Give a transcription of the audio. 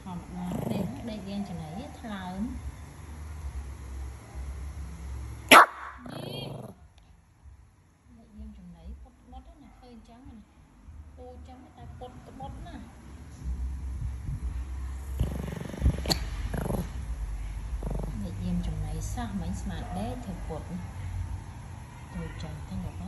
hòm đó đây đen cho này thơm đen cho này bót đó là khơi trắng này tô trắng cái tay bót nè đen cho này sao mấy smart đấy thì bột tôi chẳng thấy được